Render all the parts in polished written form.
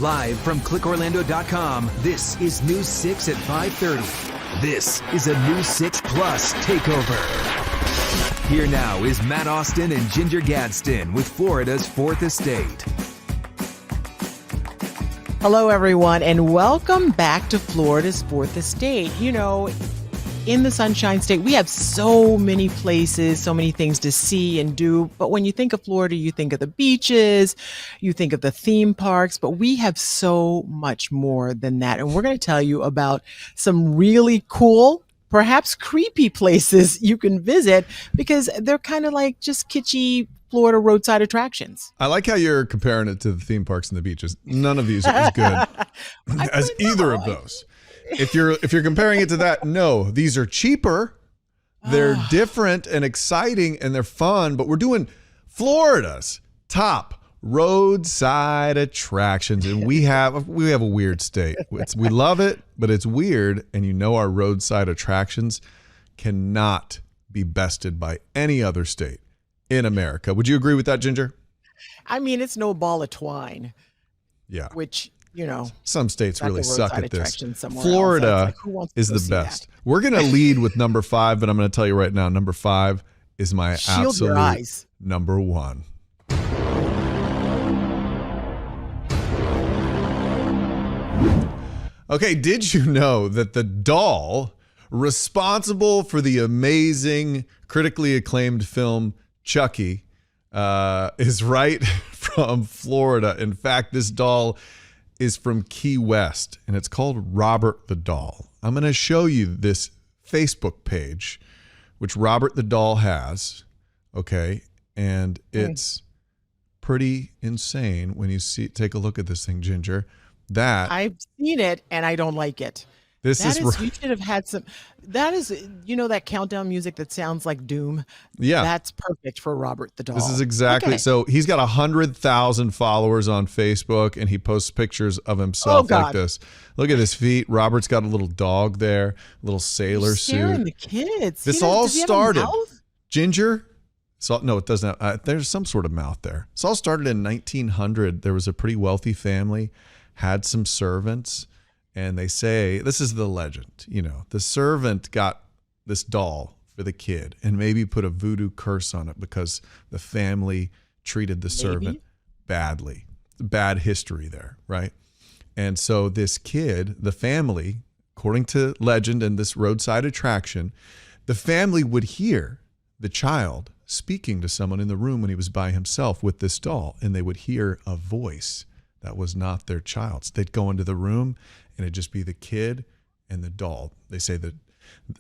Live from clickorlando.com, this is News 6 at 5:30. This is a News 6 Plus takeover. Here now is Matt Austin and Ginger Gadsden with Florida's Fourth Estate. Hello, everyone, and welcome back to Florida's Fourth Estate. You know, in the Sunshine State, we have so many places, so many things to see and do. But when you think of Florida, you think of the beaches, you think of the theme parks, but we have so much more than that. And we're going to tell you about some really cool, perhaps creepy places you can visit because they're kind of like just kitschy Florida roadside attractions. I like how you're comparing it to the theme parks and the beaches. None of these are as good as either of those. If you're comparing it to that, no, these are cheaper. They're different and exciting and they're fun, but we're doing Florida's top roadside attractions, and we have a weird state. We love it, but it's weird, and you know our roadside attractions cannot be bested by any other state in America. Would you agree with that, Ginger? I mean, it's no ball of twine. Yeah. Which, you know, some states really suck at this. Florida is the best. We're going to lead with number 5, but I'm going to tell you right now, number 5 is my absolute number 1. Okay, did you know that the doll responsible for the amazing, critically acclaimed film Chucky is right from Florida? In fact, this doll is from Key West, and it's called Robert the Doll. I'm going to show you this Facebook page, which Robert the Doll has, okay? And it's pretty insane when you take a look at this thing, Ginger. That I've seen it, and I don't like it. You should have had some. That is, you know, that countdown music that sounds like doom. Yeah, that's perfect for Robert the Doll. This is exactly so. He's got 100,000 followers on Facebook, and he posts pictures of himself like this. Look at his feet. Robert's got a little dog there, a little sailor suit. The kids. This all started, Ginger. So no, it doesn't have, there's some sort of mouth there. This all started in 1900. There was a pretty wealthy family, had some servants. And they say, this is the legend, you know, the servant got this doll for the kid and maybe put a voodoo curse on it because the family treated the servant badly. Bad history there, right? And so this kid, the family, according to legend and this roadside attraction, the family would hear the child speaking to someone in the room when he was by himself with this doll, and they would hear a voice that was not their child's. They'd go into the room and it'd just be the kid and the doll. They say that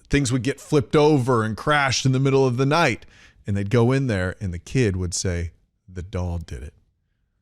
things would get flipped over and crashed in the middle of the night. And they'd go in there and the kid would say, the doll did it.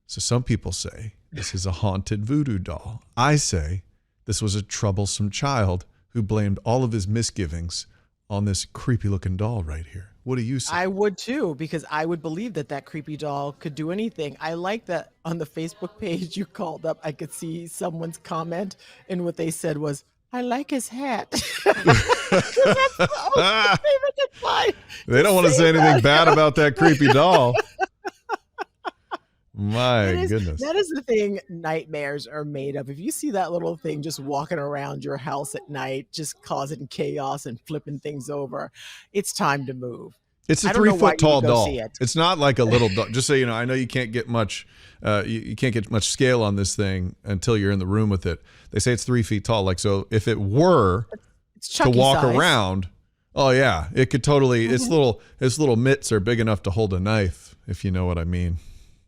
So some people say this is a haunted voodoo doll. I say this was a troublesome child who blamed all of his misgivings on this creepy looking doll right here. What do you say? I would too, because I would believe that creepy doll could do anything. I like that on the Facebook page you called up, I could see someone's comment, and what they said was, I like his hat. That's the only thing they could find. They don't want to say anything bad about that creepy doll. My goodness. That is the thing nightmares are made of. If you see that little thing just walking around your house at night, just causing chaos and flipping things over, it's time to move. It's a 3-foot tall doll. It's not like a little doll. Just so you know, I know you can't get much, you can't get much scale on this thing until you're in the room with it. They say it's 3 feet tall. Like, so if it were to walk around, oh yeah, it could totally, its little mitts are big enough to hold a knife, if you know what I mean.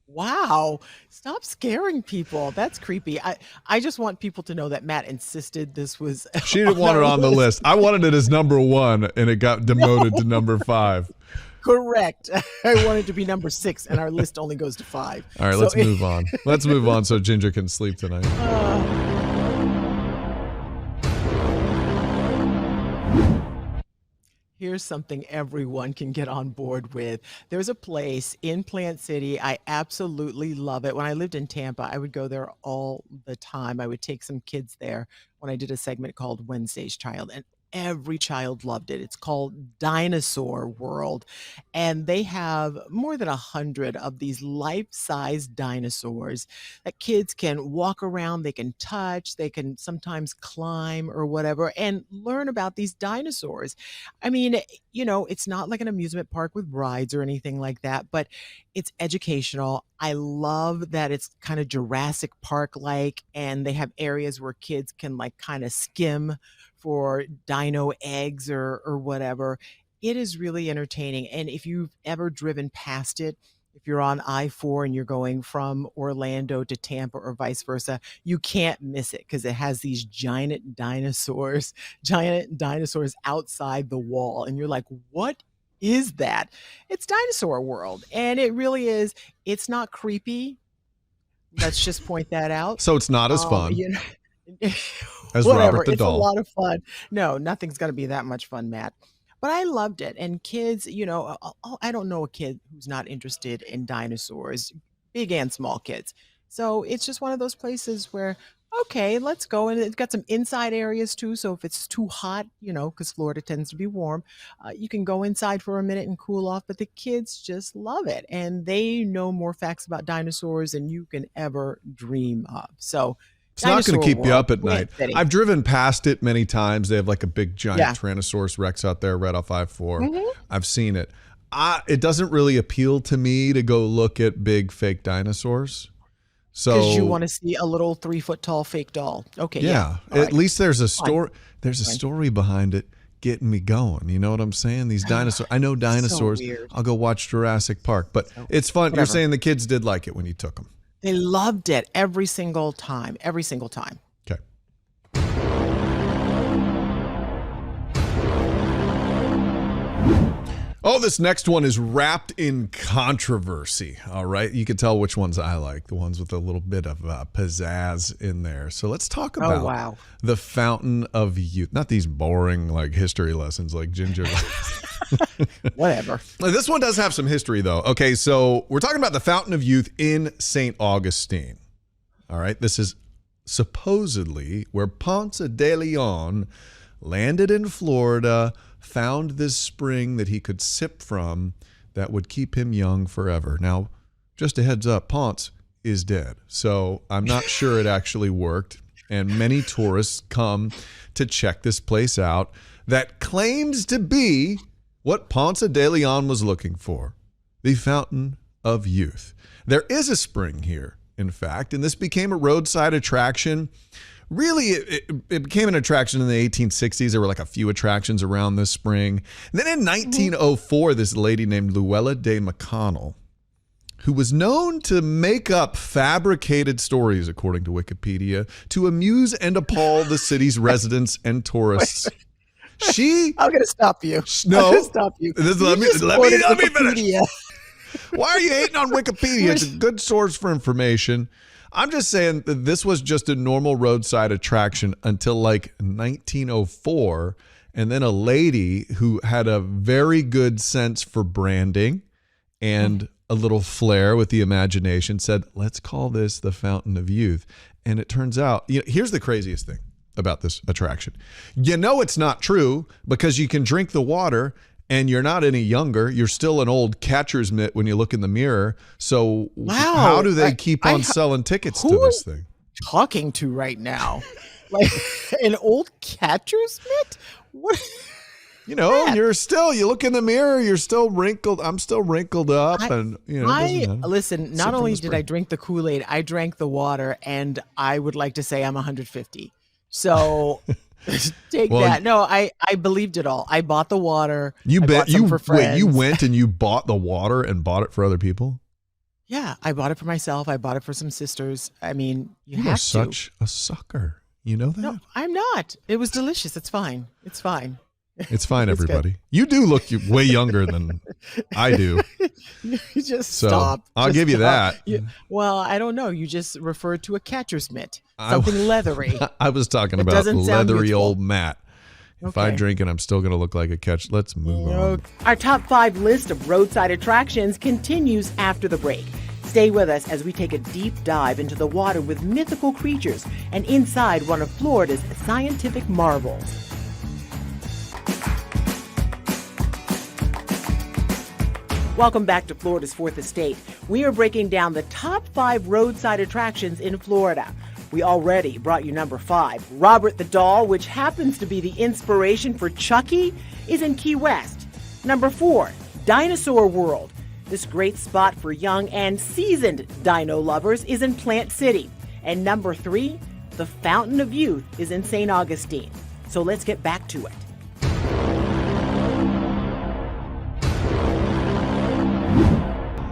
Wow. Stop scaring people. That's creepy. I just want people to know that Matt insisted this was. She didn't want it on the list. I wanted it as number 1 and it got demoted to number 5. Correct. I wanted to be number 6 and our list only goes to 5. All right, let's move on. Let's move on so Ginger can sleep tonight. Here's something everyone can get on board with. There's a place in Plant City. I absolutely love it. When I lived in Tampa, I would go there all the time. I would take some kids there when I did a segment called Wednesday's Child. And every child loved it. It's called Dinosaur World. And they have more than 100 of these life-size dinosaurs that kids can walk around, they can touch, they can sometimes climb or whatever and learn about these dinosaurs. I mean, it's not like an amusement park with rides or anything like that, but it's educational. I love that it's kind of Jurassic Park like, and they have areas where kids can like kind of skim for dino eggs or whatever. It is really entertaining. And if you've ever driven past it, if you're on I-4 and you're going from Orlando to Tampa or vice versa, you can't miss it because it has these giant dinosaurs outside the wall. And you're like, what is that? It's Dinosaur World. And it really is. It's not creepy. Let's just point that out. So it's not as fun. As Whatever. Robert the It's a Doll. lot of fun. No, nothing's going to be that much fun, Matt. But I loved it. And kids, I don't know a kid who's not interested in dinosaurs, big and small kids. So it's just one of those places where, okay, let's go. And it's got some inside areas too. So if it's too hot, because Florida tends to be warm, you can go inside for a minute and cool off. But the kids just love it. And they know more facts about dinosaurs than you can ever dream of. So it's not going to keep you up at night. City. I've driven past it many times. They have like a big giant Tyrannosaurus Rex out there right off I-4. Mhm. I've seen it. It doesn't really appeal to me to go look at big fake dinosaurs. So Because you want to see a little 3-foot tall fake doll. Okay. yeah. All At right. least there's a Fine. story. There's a story behind it getting me going. You know what I'm saying? These dinosaurs. I know dinosaurs. weird. I'll go watch Jurassic Park, but it's fun. You're whatever. saying the kids did like it when you took them. They loved it every single time. Every single time. Okay. Oh, this next one is wrapped in controversy. All right. You can tell which ones I like, the ones with a little bit of pizzazz in there. So let's talk about wow. the Fountain of Youth. Not these boring like history lessons like Ginger. Whatever. This one does have some history, though. Okay, so we're talking about the Fountain of Youth in St. Augustine. All right. This is supposedly where Ponce de Leon landed in Florida, found this spring that he could sip from that would keep him young forever. Now, just a heads up, Ponce is dead. So I'm not sure it actually worked. And many tourists come to check this place out that claims to be what Ponce de Leon was looking for, the Fountain of Youth. There is a spring here, in fact, and this became a roadside attraction. Really, it became an attraction in the 1860s. There were like a few attractions around this spring. And then in 1904, this lady named Luella de McConnell, who was known to make up fabricated stories, according to Wikipedia, to amuse and appall the city's residents and tourists. I'm going to stop you. No. I'm going to stop you. Let me finish. Wikipedia. Why are you hating on Wikipedia? It's a good source for information. I'm just saying that this was just a normal roadside attraction until like 1904. And then a lady who had a very good sense for branding and a little flair with the imagination said, let's call this the Fountain of Youth. And it turns out, here's the craziest thing about this attraction. It's not true because you can drink the water and you're not any younger. You're still an old catcher's mitt when you look in the mirror. So how do they keep on selling tickets to this thing? Talking to right now, like an old catcher's mitt. What? You look in the mirror. You're still wrinkled. I'm still wrinkled up, Listen. Not only did I drink the Kool-Aid, I drank the water, and I would like to say I'm 150. So. Take that. No, I believed it all. I bought the water. You bet. You friends. went and you bought the water and bought it for other people? Yeah, I bought it for myself. I bought it for some sisters. I mean, you are have such a sucker. You know that? No, I'm not. It was delicious. It's fine. It's fine. It's fine, everybody. Good. You do look way younger than I do. You just stop. I'll give you that. Well, I don't know. You just referred to a catcher's mitt. Something leathery. I was talking about leathery old Matt. If I drink it, I'm still going to look like a catch. Let's move on. Our top 5 list of roadside attractions continues after the break. Stay with us as we take a deep dive into the water with mythical creatures and inside one of Florida's scientific marvels. Welcome back to Florida's Fourth Estate. We are breaking down the top 5 roadside attractions in Florida. We already brought you number 5. Robert the Doll, which happens to be the inspiration for Chucky, is in Key West. Number 4, Dinosaur World. This great spot for young and seasoned dino lovers is in Plant City. And number 3, the Fountain of Youth is in St. Augustine. So let's get back to it.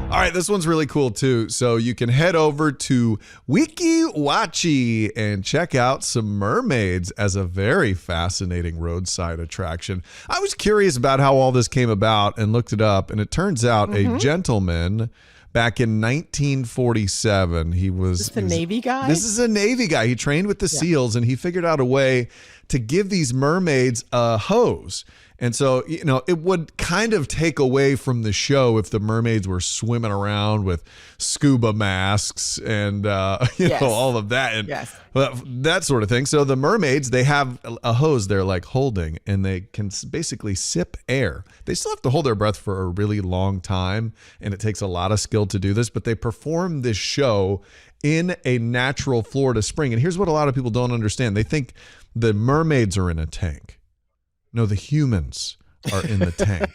All right, this one's really cool too. So you can head over to Weeki Wachee and check out some mermaids as a very fascinating roadside attraction. I was curious about how all this came about and looked it up, and it turns out a gentleman back in 1947, he was a Navy guy? This is a Navy guy. He trained with the SEALs, and he figured out a way to give these mermaids a hose. And so, it would kind of take away from the show if the mermaids were swimming around with scuba masks and, all of that and that sort of thing. So the mermaids, they have a hose they're like holding, and they can basically sip air. They still have to hold their breath for a really long time, and it takes a lot of skill to do this, but they perform this show in a natural Florida spring. And here's what a lot of people don't understand. They think the mermaids are in a tank. No, the humans are in the tank.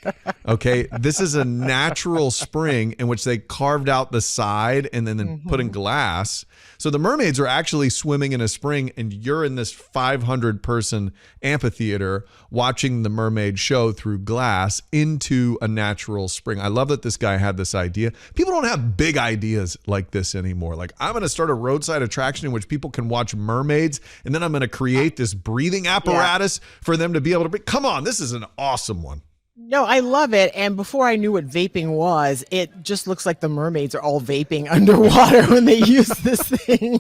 Okay, this is a natural spring in which they carved out the side and then put in glass. So the mermaids are actually swimming in a spring, and you're in this 500-person amphitheater watching the mermaid show through glass into a natural spring. I love that this guy had this idea. People don't have big ideas like this anymore. Like, I'm going to start a roadside attraction in which people can watch mermaids, and then I'm going to create this breathing apparatus for them to be able to breathe. Come on, this is an awesome one. No, I love it. And before I knew what vaping was, it just looks like the mermaids are all vaping underwater when they use this thing.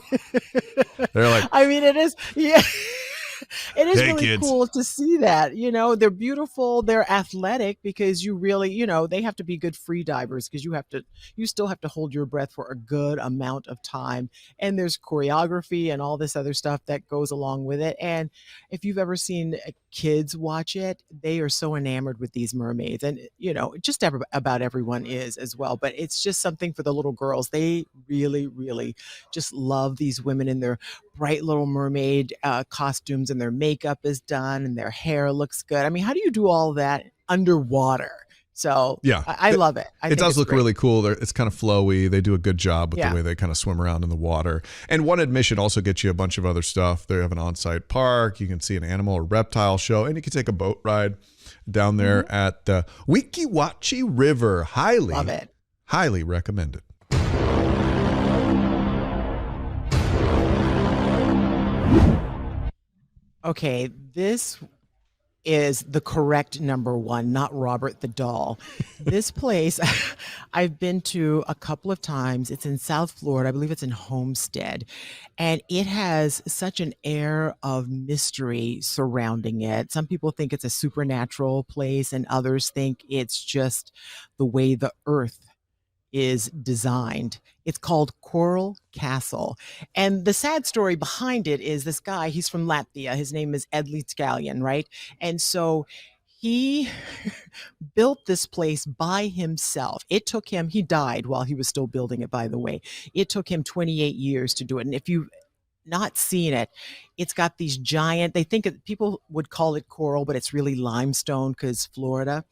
They're like, I mean, it is, yeah. It is Hey, really kids. cool to see that. They're beautiful. They're athletic because you really, they have to be good free divers because you still have to hold your breath for a good amount of time. And there's choreography and all this other stuff that goes along with it. And if you've ever seen kids watch it, they are so enamored with these mermaids. And, just about everyone is as well. But it's just something for the little girls. They really, really just love these women in their bright little mermaid costumes, and their makeup is done and their hair looks good. I mean, how do you do all that underwater? So yeah, I love it. It does look really cool. It's kind of flowy. They do a good job with the way they kind of swim around in the water. And one admission also gets you a bunch of other stuff. They have an on-site park. You can see an animal or reptile show, and you can take a boat ride down there at the Weeki Wachee River. Love it. Highly recommended. Okay, this is the correct number 1, not Robert the Doll. This place I've been to a couple of times. It's in South Florida. I believe it's in Homestead. And it has such an air of mystery surrounding it. Some people think it's a supernatural place, and others think it's just the way the earth is designed. It's called Coral Castle. And the sad story behind it is this guy, he's from Latvia. His name is Edley Scallion, right? And so he built this place by himself. It took him, he died while he was still building it, by the way. It took him 28 years to do it. And if you've not seen it, it's got these giant, people would call it coral, but it's really limestone because Florida.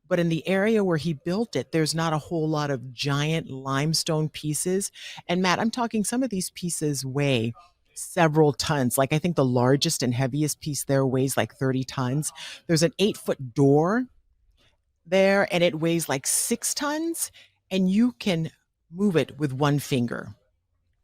But in the area where he built it, there's not a whole lot of giant limestone pieces. And Matt, I'm talking some of these pieces weigh several tons. Like I think the largest and heaviest piece there weighs like 30 tons. There's an 8-foot door there, and it weighs like 6 tons. And you can move it with one finger,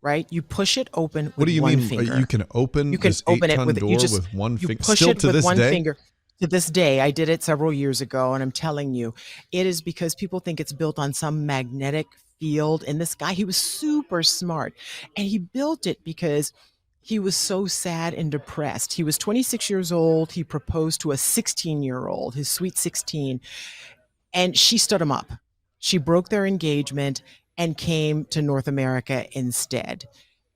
right? You push it open with one finger. What do you mean? You can open this 8-ton door with one finger? Push it with one finger. To this day, I did it several years ago, and I'm telling you, it is because people think it's built on some magnetic field. And this guy, he was super smart, and he built it because he was so sad and depressed. He was 26 years old. He proposed to a 16-year-old, his sweet 16, and she stood him up. She broke their engagement and came to North America instead.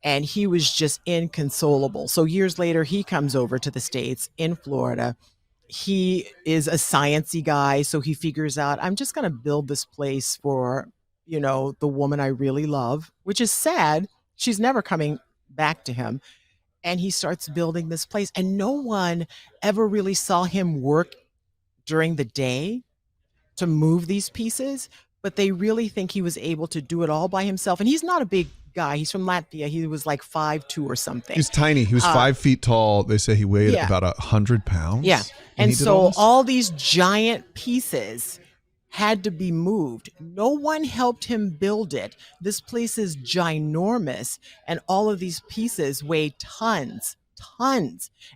And he was just inconsolable. So years later, he comes over to the States in Florida. he is a sciencey guy, so he figures out I'm just going to build this place for, the woman I really love, which is sad. She's never coming back to him. And he starts building this place, and no one ever really saw him work during the day to move these pieces, but they really think he was able to do it all by himself. And he's not a big guy. He's from Latvia. He was like 5'2" or something. He's tiny. He was 5 feet tall. They say he weighed about 100 pounds. Yeah. And so all these giant pieces had to be moved. No one helped him build it. This place is ginormous, and all of these pieces weigh tons.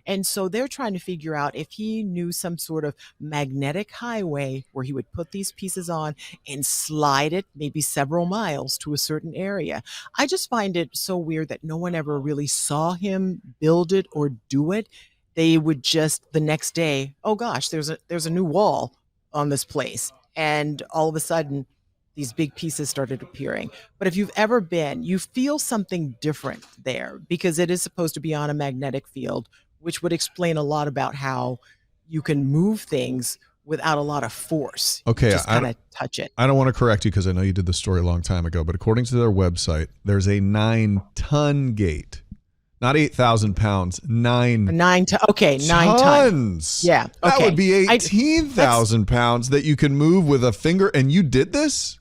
And so they're trying to figure out if he knew some sort of magnetic highway where he would put these pieces on and slide it maybe several miles to a certain area. I just find it so weird that no one ever really saw him build it or do it. They would just the next day, oh gosh, there's a new wall on this place. And all of a sudden, these big pieces started appearing. But if you've ever been, you feel something different there because it is supposed to be on a magnetic field, which would explain a lot about how you can move things without a lot of force. Okay, just kind of touch it. I don't want to correct you because I know you did the story a long time ago, but according to their website, there's a 9-ton gate. Not 8,000 pounds, 9 tons. Yeah. Okay. That would be 18,000 pounds that you can move with a finger. And you did this?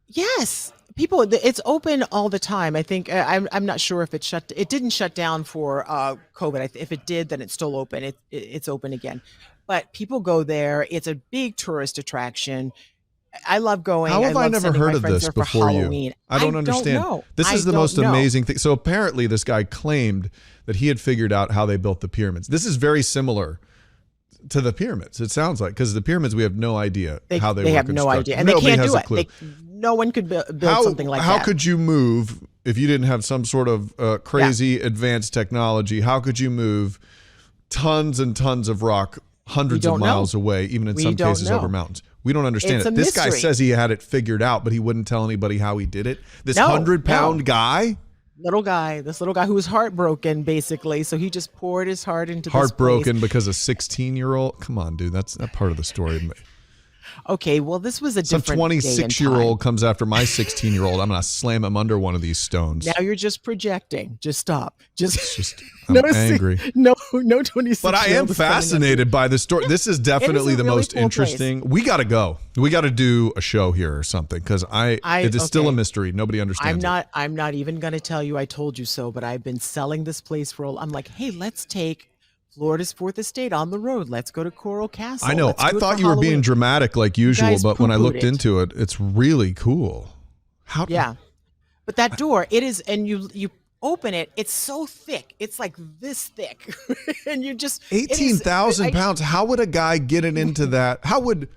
Yes. People, it's open all the time. I think, I'm not sure if it didn't shut down for COVID. If it did, then it's still open. It's open again. But people go there. It's a big tourist attraction. I love going. How have I never heard of this before you? I don't understand. This is the most amazing thing. So apparently this guy claimed that he had figured out how they built the pyramids. This is very similar to the pyramids, it sounds like, because the pyramids, we have no idea how they were have no idea. And nobody they can't has do it. No one could build something like that. How could you move if you didn't have some sort of crazy advanced technology? How could you move tons and tons of rock hundreds of miles away, even in some cases over mountains? We don't understand it. This guy says he had it figured out, but he wouldn't tell anybody how he did it. This 100-pound guy? This little guy who was heartbroken, basically. So he just poured his heart into this Heartbroken place. Because a 16-year-old? Come on, dude. That's not part of the story. Okay, well, this was a different Some 26-year-old comes after my 16-year-old. I'm going to slam him under one of these stones. Now you're just projecting. Just stop. I'm angry. No 26. But I am fascinated by this story. This is definitely the most interesting. Place. We got to go. We got to do a show here or something because it is still a mystery. Nobody understands I'm not even going to tell you I told you so, but I've been selling this place I'm like, hey, let's take Florida's Fourth Estate on the road. Let's go to Coral Castle. I know. I thought you were being dramatic like usual, but when I looked into it, it's really cool. But that door, it is, and you open it, it's so thick. It's like this thick. And you just 18,000 pounds. How would a guy get it into that? How would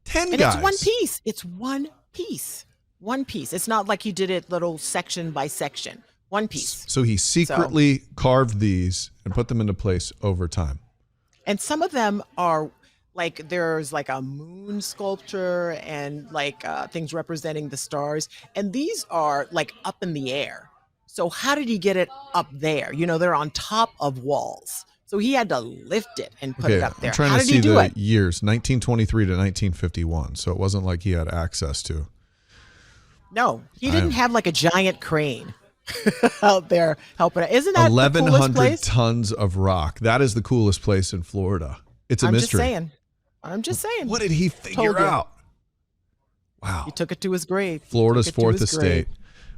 10 guys? It's one piece. It's one piece. One piece. It's not like he did it little section by section. One piece. So he secretly carved these and put them into place over time. And some of them are like, there's like a moon sculpture and like things representing the stars. And these are like up in the air. So how did he get it up there? They're on top of walls. So he had to lift it and put it up there. I'm trying to see the years, 1923 to 1951. So it wasn't like he had access to. No, he didn't have like a giant crane out there helping it. Isn't that 1,100 tons of rock? That is the coolest place in Florida. It's a mystery. I'm just saying. What did he figure out? Wow. He took it to his grave. Florida's Fourth Estate,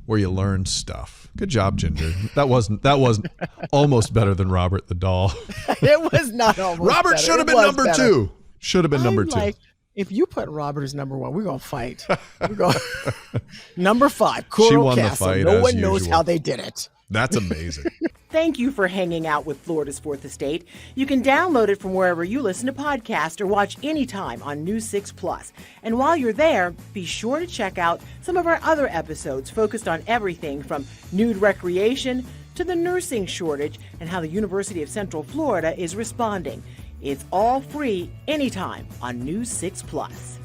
where you learn stuff. Good job, Ginger. That wasn't almost better than Robert the Doll. It was not almost Robert should have been number 2. Should have been number 2. If you put Robert as number 1, we're going to fight. Number 5, Coral Castle. No one knows how they did it. That's amazing. Thank you for hanging out with Florida's Fourth Estate. You can download it from wherever you listen to podcasts or watch anytime on News 6 Plus. And while you're there, be sure to check out some of our other episodes focused on everything from nude recreation to the nursing shortage and how the University of Central Florida is responding. It's all free anytime on News 6 Plus.